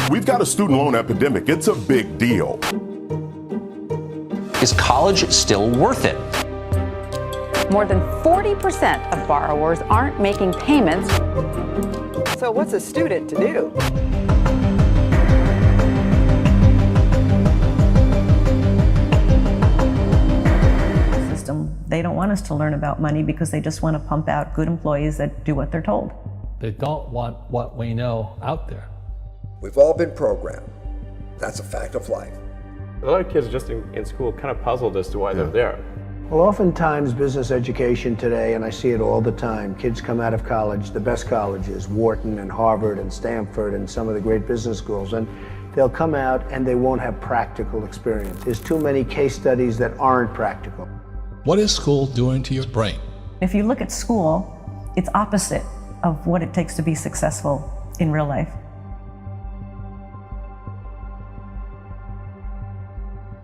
We've got a student loan epidemic. It's a big deal. Is college still worth it? More than 40% of borrowers aren't making payments. So what's a student to do? They don't want us to learn about money because they just want to pump out good employees that do what they're told. They don't want what we know out there. We've all been programmed. That's a fact of life. A lot of kids just in school kind of puzzled as to why they're there. Well, oftentimes business education today, and I see it all the time, kids come out of college, the best colleges, Wharton and Harvard and Stanford and some of the great business schools, and they'll come out and they won't have practical experience. There's too many case studies that aren't practical. What is school doing to your brain? If you look at school, it's opposite of what it takes to be successful in real life.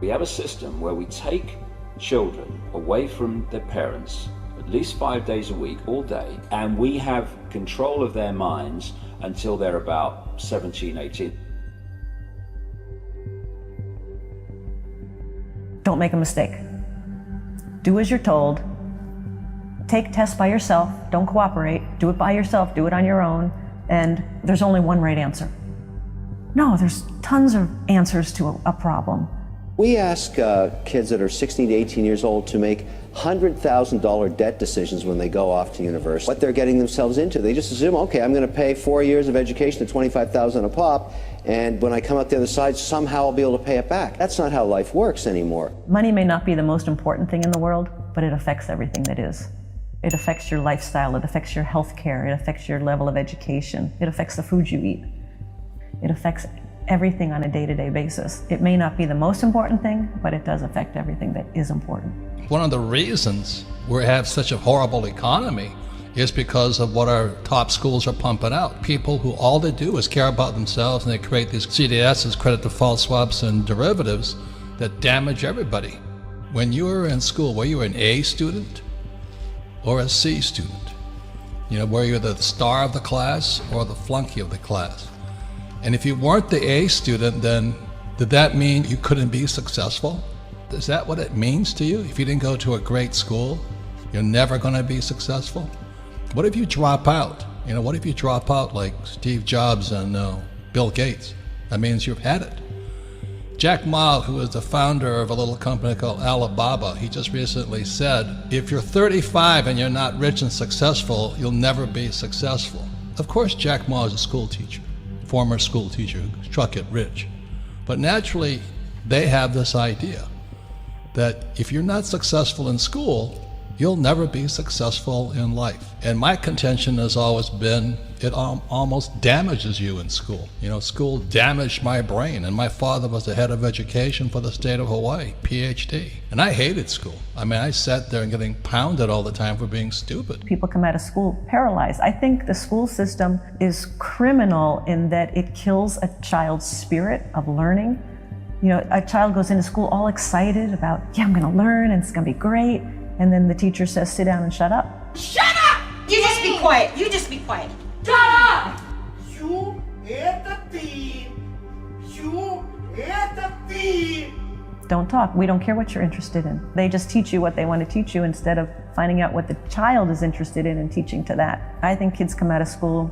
We have a system where we take children away from their parents at least 5 days a week, all day, and we have control of their minds until they're about 17, 18. Don't make a mistake. Do as you're told. Take tests by yourself. Don't cooperate. Do it by yourself. Do it on your own. And there's only one right answer. No, there's tons of answers to a problem. We ask kids that are 16 to 18 years old to make $100,000 debt decisions when they go off to university. What they're getting themselves into. They just assume, okay, I'm going to pay 4 years of education at $25,000 a pop, and when I come out the other side, somehow I'll be able to pay it back. That's not how life works anymore. Money may not be the most important thing in the world, but it affects everything that is. It affects your lifestyle, it affects your health care, it affects your level of education, it affects the food you eat. It affects everything on a day-to-day basis. It may not be the most important thing, but it does affect everything that is important. One of the reasons we have such a horrible economy is because of what our top schools are pumping out. People who all they do is care about themselves, and they create these CDSs, credit default swaps, and derivatives that damage everybody. When you were in school, were you an A student or a C student? You know, were you the star of the class or the flunky of the class? And if you weren't the A student, then did that mean you couldn't be successful? Is that what it means to you? If you didn't go to a great school, you're never going to be successful? What if you drop out? You know, what if you drop out like Steve Jobs and Bill Gates? That means you've had it. Jack Ma, who is the founder of a little company called Alibaba, he just recently said, if you're 35 and you're not rich and successful, you'll never be successful. Of course, Jack Ma is a school teacher, former school teacher who struck it rich. But naturally, they have this idea that if you're not successful in school, you'll never be successful in life. And my contention has always been it almost damages you in school. You know, school damaged my brain, and my father was the head of education for the state of Hawaii, PhD. And I hated school. I mean, I sat there and getting pounded all the time for being stupid. People come out of school paralyzed. I think the school system is criminal in that it kills a child's spirit of learning. You know, a child goes into school all excited about, yeah, I'm gonna learn and it's gonna be great. And then the teacher says, sit down and shut up. Shut up! You just be quiet. You just be quiet. Shut up! You ate the tea. You ate the tea. Don't talk. We don't care what you're interested in. They just teach you what they want to teach you instead of finding out what the child is interested in and teaching to that. I think kids come out of school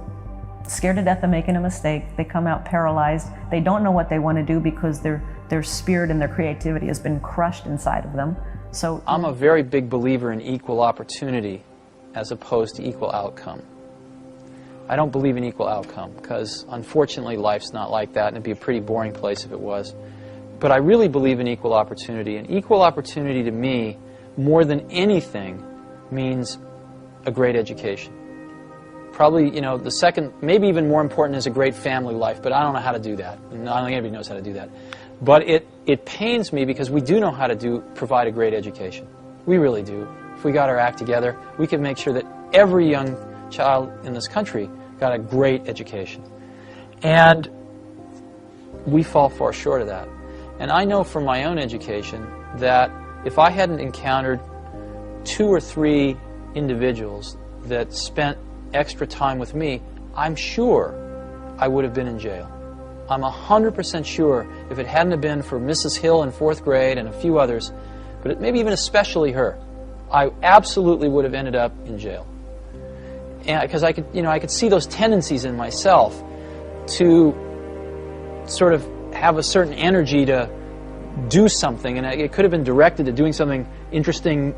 scared to death of making a mistake. They come out paralyzed. They don't know what they want to do because their spirit and their creativity has been crushed inside of them. So I'm a very big believer in equal opportunity as opposed to equal outcome. I don't believe in equal outcome because unfortunately life's not like that, and it'd be a pretty boring place if it was. But I really believe in equal opportunity, and equal opportunity to me, more than anything, means a great education. Probably, you know, the second, maybe even more important is a great family life, but I don't know how to do that. And I don't think anybody knows how to do that. But it pains me because we do know how to provide a great education. We really do. If we got our act together, we could make sure that every young child in this country got a great education. And we fall far short of that. And I know from my own education that if I hadn't encountered 2 or 3 individuals that spent extra time with me, I'm sure I would have been in jail. I'm 100% sure if it hadn't have been for Mrs. Hill in 4th grade and a few others, but maybe even especially her, I absolutely would have ended up in jail. And because I could see those tendencies in myself to sort of have a certain energy to do something, and it could have been directed to doing something interesting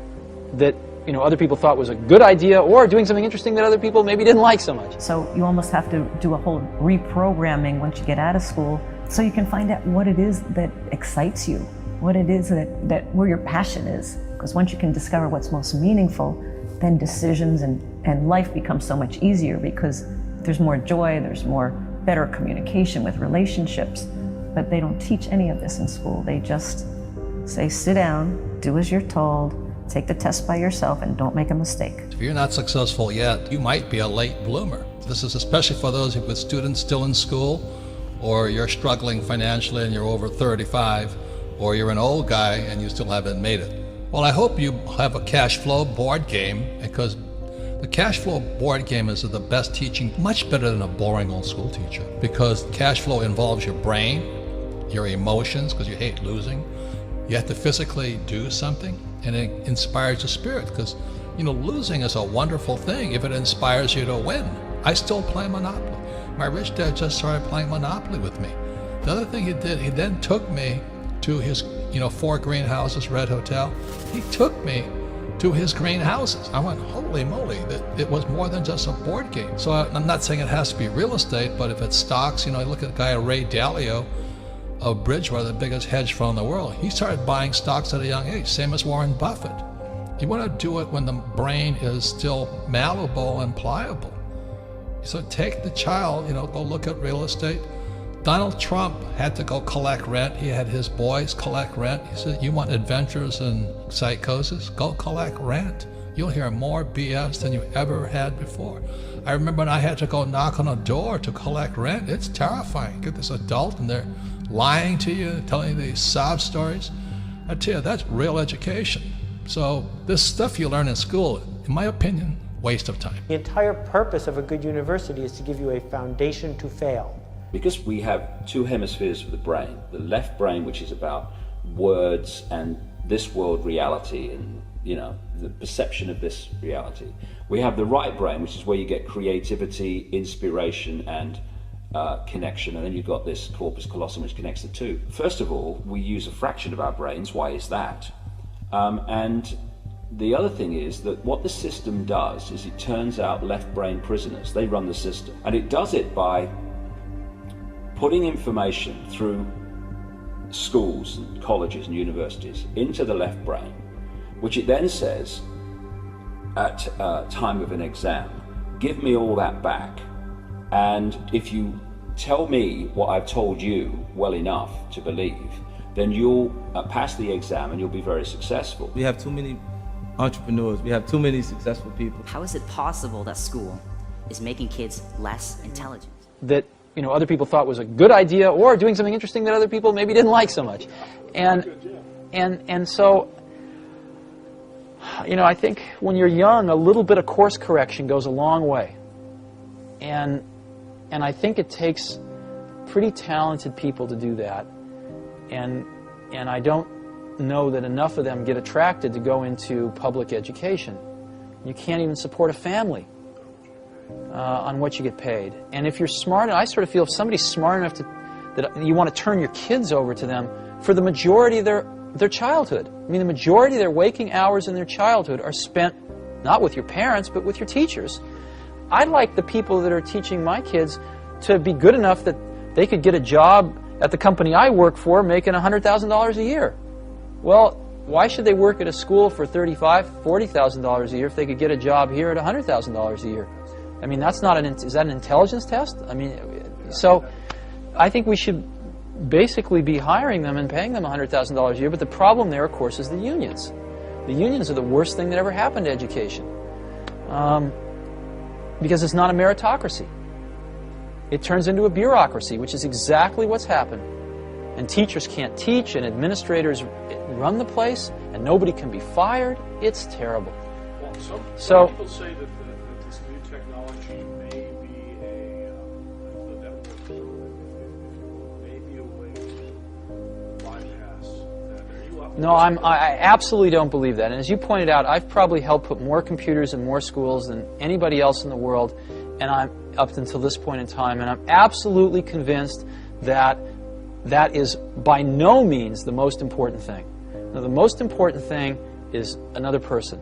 that other people thought was a good idea, or doing something interesting that other people maybe didn't like so much. So you almost have to do a whole reprogramming once you get out of school, so you can find out what it is that excites you, what it is that where your passion is. Because once you can discover what's most meaningful, then decisions and life becomes so much easier, because there's more joy, there's more better communication with relationships. But they don't teach any of this in school. They just say, sit down, do as you're told, take the test by yourself, and don't make a mistake. If you're not successful yet, you might be a late bloomer. This is especially for those with students still in school, or you're struggling financially and you're over 35, or you're an old guy and you still haven't made it. Well, I hope you have a cash flow board game, because the cash flow board game is the best teaching, much better than a boring old school teacher, because cash flow involves your brain, your emotions, because you hate losing. You have to physically do something, and it inspires your spirit, because losing is a wonderful thing if it inspires you to win. I still play Monopoly. My rich dad just started playing Monopoly with me. The other thing he did, he then took me to his 4 greenhouses, Red Hotel. He took me to his greenhouses. I went, holy moly, it was more than just a board game. So I'm not saying it has to be real estate, but if it's stocks, I look at the guy Ray Dalio of Bridgewater, the biggest hedge fund in the world. He started buying stocks at a young age, same as Warren Buffett. You want to do it when the brain is still malleable and pliable. So take the child, go look at real estate. Donald Trump had to go collect rent. He had his boys collect rent. He said, you want adventures and psychosis? Go collect rent. You'll hear more BS than you ever had before. I remember when I had to go knock on a door to collect rent. It's terrifying. Get this adult and they're lying to you, telling you these sob stories. I tell you, that's real education. So this stuff you learn in school, in my opinion, waste of time. The entire purpose of a good university is to give you a foundation to fail. Because we have 2 hemispheres of the brain, the left brain, which is about words and this world reality and the perception of this reality. We have the right brain, which is where you get creativity, inspiration, and connection, and then you've got this corpus callosum which connects the two. First of all, we use a fraction of our brains. Why is that? And the other thing is that what the system does is it turns out left brain prisoners. They run the system, and it does it by putting information through schools and colleges and universities into the left brain, which it then says at time of an exam, give me all that back, and if you tell me what I've told you well enough to believe, then you'll pass the exam and you'll be very successful. We have too many entrepreneurs, we have too many successful people. How is it possible that school is making kids less intelligent? That other people thought was a good idea, or doing something interesting that other people maybe didn't like so much. And so I think when you're young, a little bit of course correction goes a long way. And I think it takes pretty talented people to do that. And I don't know that enough of them get attracted to go into public education. You can't even support a family on what you get paid. And if you're smart, I sort of feel if somebody's smart enough that you want to turn your kids over to them for the majority of their childhood. I mean, the majority of their waking hours in their childhood are spent not with your parents, but with your teachers. I'd like the people that are teaching my kids to be good enough that they could get a job at the company I work for making $100,000 a year. Well, why should they work at a school for $35,000, $40,000 a year if they could get a job here at $100,000 a year? I mean, that's not is that an intelligence test? I mean, so I think we should basically be hiring them and paying them $100,000 a year, but the problem there, of course, is the unions. The unions are the worst thing that ever happened to education because it's not a meritocracy. It turns into a bureaucracy, which is exactly what's happened. And teachers can't teach, and administrators run the place, and nobody can be fired. It's terrible. Well, some people say that this new technology may be I absolutely don't believe that. And as you pointed out, I've probably helped put more computers in more schools than anybody else in the world, and I'm up until this point in time, and I'm absolutely convinced that that is by no means the most important thing. Now, the most important thing is another person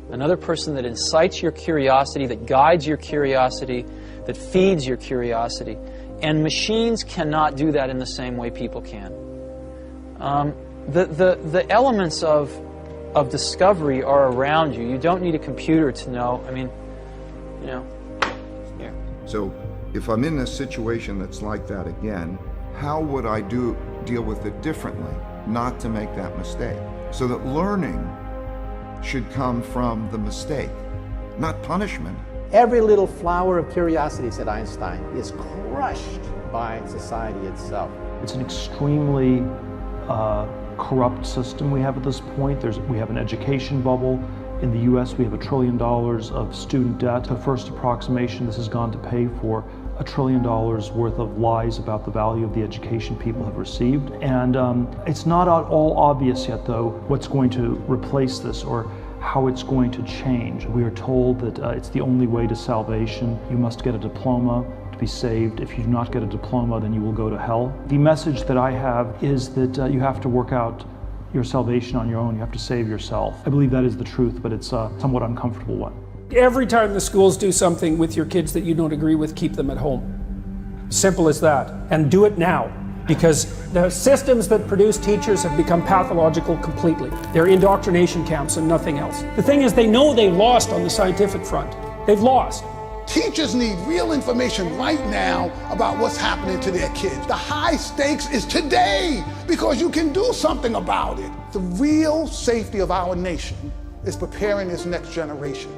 that incites your curiosity, that guides your curiosity, that feeds your curiosity. And machines cannot do that in the same way people can. The elements of discovery are around you. You don't need a computer to know. I mean, you know. Here. So if I'm in a situation that's like that again, how would I deal with it differently, not to make that mistake? So that learning should come from the mistake, not punishment. Every little flower of curiosity, said Einstein, is crushed by society itself. It's an extremely corrupt system we have at this point. We have an education bubble. In the US, we have $1 trillion of student debt. The first approximation, this has gone to pay for $1 trillion worth of lies about the value of the education people have received. And it's not at all obvious yet, though, what's going to replace this or how it's going to change. We are told that it's the only way to salvation. You must get a diploma to be saved. If you do not get a diploma, then you will go to hell. The message that I have is that you have to work out your salvation on your own. You have to save yourself. I believe that is the truth, but it's a somewhat uncomfortable one. Every time the schools do something with your kids that you don't agree with, keep them at home. Simple as that. And do it now. Because the systems that produce teachers have become pathological completely. They're indoctrination camps and nothing else. The thing is, they know they've lost on the scientific front. They've lost. Teachers need real information right now about what's happening to their kids. The high stakes is today, because you can do something about it. The real safety of our nation is preparing this next generation.